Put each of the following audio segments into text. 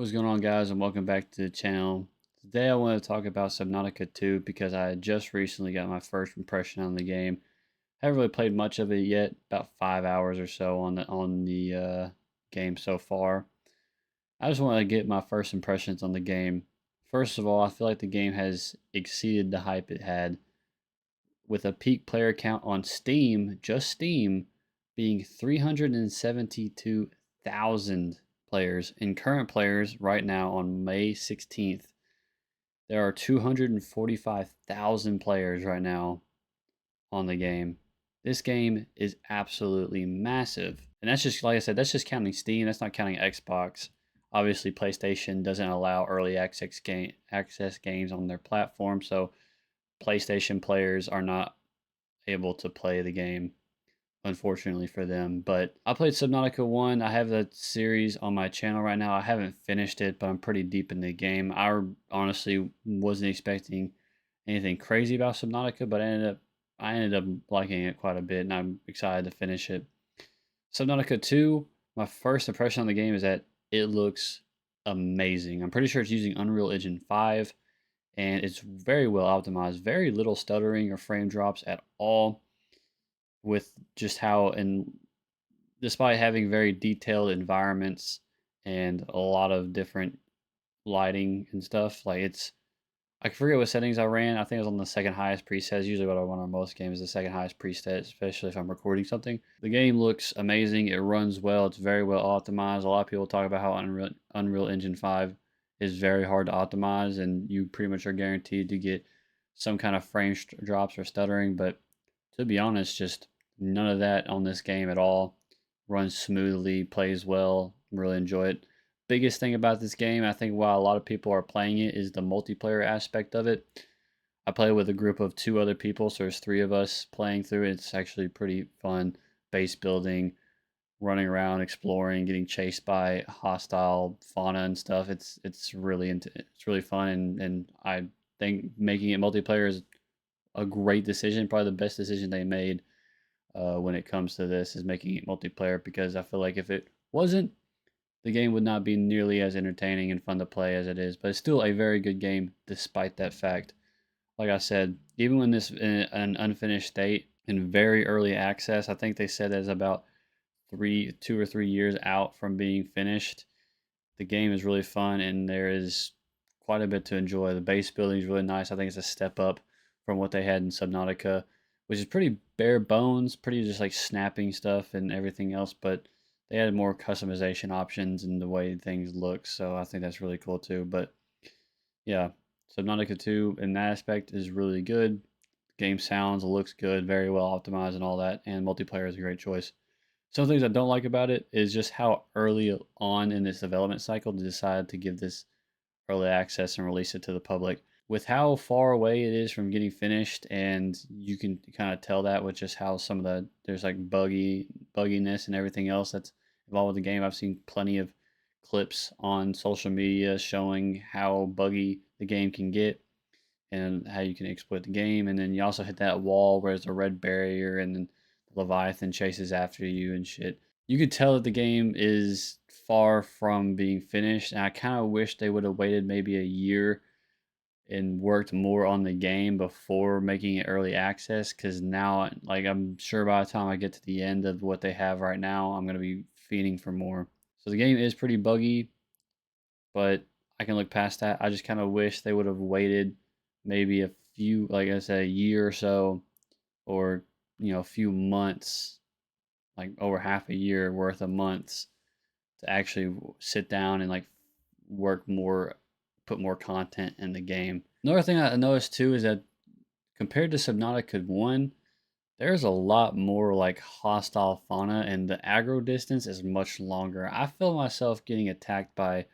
What's going on, guys, and welcome back to the channel. Today I want to talk about Subnautica 2 because I just recently got my first impression on the game. Haven't really played much of it yet, about 5 hours or so on the game so far. I just want to get my first impressions on the game. First of all, I feel like the game has exceeded the hype it had, with a peak player count on Steam, just Steam, being 372,000 players. And current players right now on May 16th, there are 245,000 players right now on the game. This game is absolutely massive. And that's just, like I said, that's just counting Steam. That's not counting Xbox. Obviously, PlayStation doesn't allow early access games on their platform, so PlayStation players are not able to play the game, unfortunately for them. But I played Subnautica 1. I have the series on my channel right now. I haven't finished it, but I'm pretty deep in the game. I honestly wasn't expecting anything crazy about Subnautica, but I ended up liking it quite a bit, and I'm excited to finish it. Subnautica 2, my first impression on the game is that it looks amazing. I'm pretty sure it's using Unreal Engine 5, and it's very well optimized. Very little stuttering or frame drops at all, with just how, and despite having very detailed environments and a lot of different lighting and stuff, like I forget what settings I ran. I think it was on the second highest preset. Usually what I run on most games is the second highest preset, especially if I'm recording something. The game looks amazing. It runs well. It's very well optimized. A lot of people talk about how Unreal Engine 5 is very hard to optimize, and you pretty much are guaranteed to get some kind of frame drops or stuttering. But to be honest, just none of that on this game at all. Runs smoothly, plays well, really enjoy it. Biggest thing about this game, I think why a lot of people are playing it, is the multiplayer aspect of it. I play with a group of two other people, so there's three of us playing through it. It's actually pretty fun. Base building, running around, exploring, getting chased by hostile fauna and stuff. It's really fun, and I think making it multiplayer is a great decision, probably the best decision they made when it comes to this, is making it multiplayer, because I feel like if it wasn't, the game would not be nearly as entertaining and fun to play as it is. But it's still a very good game despite that fact. Like I said, even when this in an unfinished state in very early access, I think they said it's about 2 or 3 years out from being finished. The game is really fun, and there is quite a bit to enjoy. The base building is really nice. I think it's a step up from what they had in Subnautica, which is pretty bare bones, pretty just like snapping stuff and everything else. But they added more customization options and the way things look, so I think that's really cool too. But yeah, Subnautica 2 in that aspect is really good. Game sounds, looks good, very well optimized and all that, and multiplayer is a great choice. Some things I don't like about it is just how early on in this development cycle they decided to give this early access and release it to the public. With how far away it is from getting finished, and you can kind of tell that with just how some of there's like bugginess and everything else that's involved with the game. I've seen plenty of clips on social media showing how buggy the game can get and how you can exploit the game. And then you also hit that wall where there's a red barrier, and then the Leviathan chases after you and shit. You could tell that the game is far from being finished, and I kind of wish they would have waited maybe a year and worked more on the game before making it early access, because now, like, I'm sure by the time I get to the end of what they have right now, I'm going to be fiending for more. So the game is pretty buggy, but I can look past that. I just kind of wish they would have waited maybe a few, like I said, a year or so, or a few months, like over half a year worth of months, to actually sit down and like work more, put more content in the game. Another thing I noticed too is that compared to Subnautica 1, there's a lot more like hostile fauna, and the aggro distance is much longer. I feel myself getting attacked by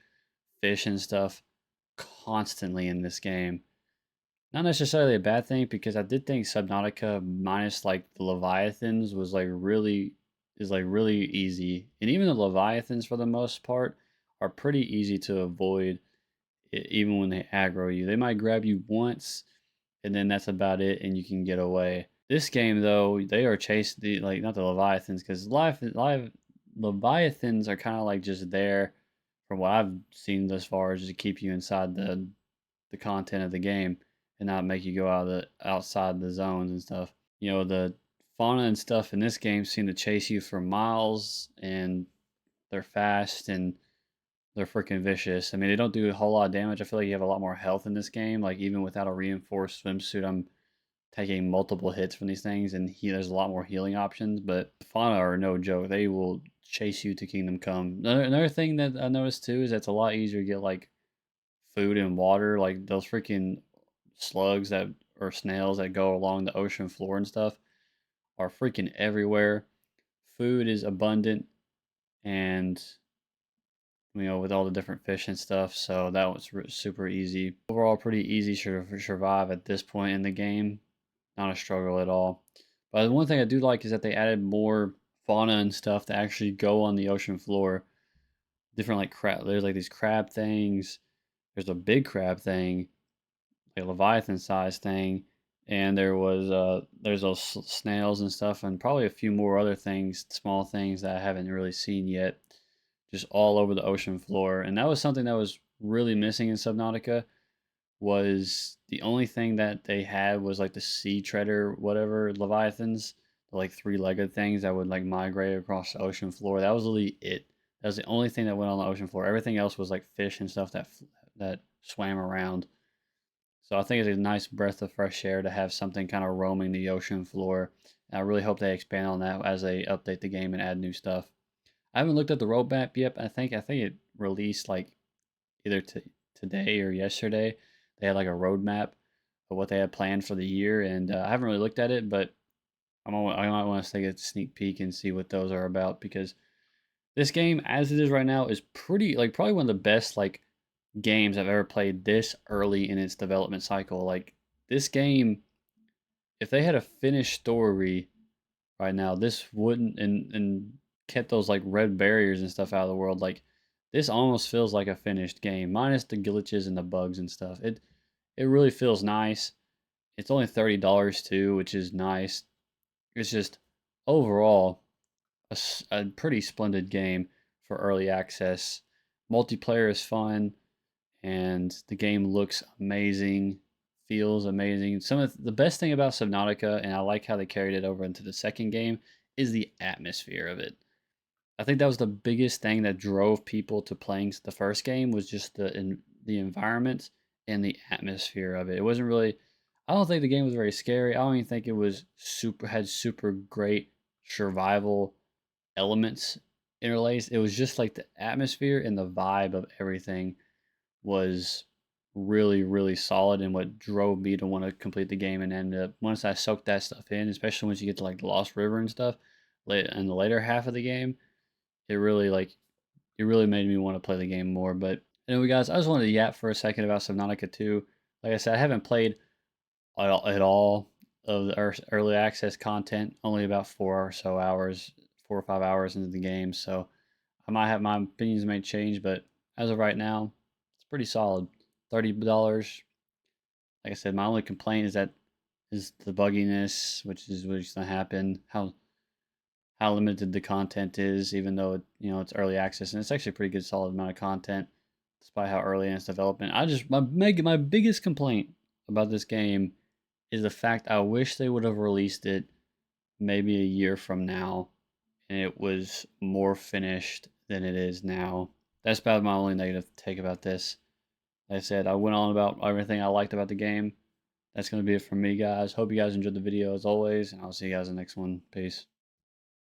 fish and stuff constantly in this game. Not necessarily a bad thing, because I did think Subnautica minus like the Leviathans was like really easy. And even the Leviathans for the most part are pretty easy to avoid, even when they aggro you. They might grab you once, and then that's about it, and you can get away. This game though, they are chasing like, not the Leviathans, because Leviathans are kind of like just there from what I've seen thus far, is just to keep you inside the content of the game and not make you go outside the zones and stuff. You know, the fauna and stuff in this game seem to chase you for miles, and they're fast and they're freaking vicious. I mean, they don't do a whole lot of damage. I feel like you have a lot more health in this game. Like even without a reinforced swimsuit, I'm taking multiple hits from these things, and there's a lot more healing options. But fauna are no joke. They will chase you to kingdom come. Another thing that I noticed too is that it's a lot easier to get like food and water. Like those freaking slugs that or snails that go along the ocean floor and stuff are freaking everywhere. Food is abundant, and with all the different fish and stuff, so that was super easy. Overall, pretty easy to survive at this point in the game. Not a struggle at all. But the one thing I do like is that they added more fauna and stuff that actually go on the ocean floor. Different like crab. There's like these crab things. There's a big crab thing, like a leviathan size thing, and there's those snails and stuff, and probably a few more other things, small things that I haven't really seen yet, just all over the ocean floor. And that was something that was really missing in Subnautica. Was the only thing that they had was like the sea treader, whatever leviathans, the like three-legged things that would like migrate across the ocean floor. That was really it. That was the only thing that went on the ocean floor. Everything else was like fish and stuff that swam around. So I think it's a nice breath of fresh air to have something kind of roaming the ocean floor. And I really hope they expand on that as they update the game and add new stuff. I haven't looked at the roadmap yet. But I think it released like either today or yesterday. They had like a roadmap of what they had planned for the year, and I haven't really looked at it, but I might want to take a sneak peek and see what those are about, because this game, as it is right now, is pretty like probably one of the best like games I've ever played this early in its development cycle. Like this game, if they had a finished story right now, this wouldn't and kept those like red barriers and stuff out of the world. Like this almost feels like a finished game, minus the glitches and the bugs and stuff. It really feels nice. It's only $30 too, which is nice. It's just overall a pretty splendid game for early access. Multiplayer is fun, and the game looks amazing, feels amazing. Some of the best thing about Subnautica, and I like how they carried it over into the second game, is the atmosphere of it. I think that was the biggest thing that drove people to playing the first game, was just the environment and the atmosphere of it. It wasn't really. I don't think the game was very scary. I don't even think it was super great survival elements interlaced. It was just like the atmosphere and the vibe of everything was really solid, and what drove me to want to complete the game. And end up, once I soaked that stuff in, especially once you get to like the Lost River and stuff, late in the later half of the game, it really it really made me want to play the game more. But anyway, guys, I just wanted to yap for a second about Subnautica 2. Like I said, I haven't played at all of the early access content, only about 4 or 5 hours into the game. So I might have my opinions may change, but as of right now, it's pretty solid. $30. Like I said, my only complaint is the bugginess, which is gonna happen. How limited the content is, even though it's early access, and it's actually a pretty good solid amount of content, despite how early in its development. My biggest complaint about this game is the fact I wish they would have released it maybe a year from now, and it was more finished than it is now. That's about my only negative take about this. Like I said, I went on about everything I liked about the game. That's going to be it from me, guys. Hope you guys enjoyed the video as always, and I'll see you guys in the next one. Peace.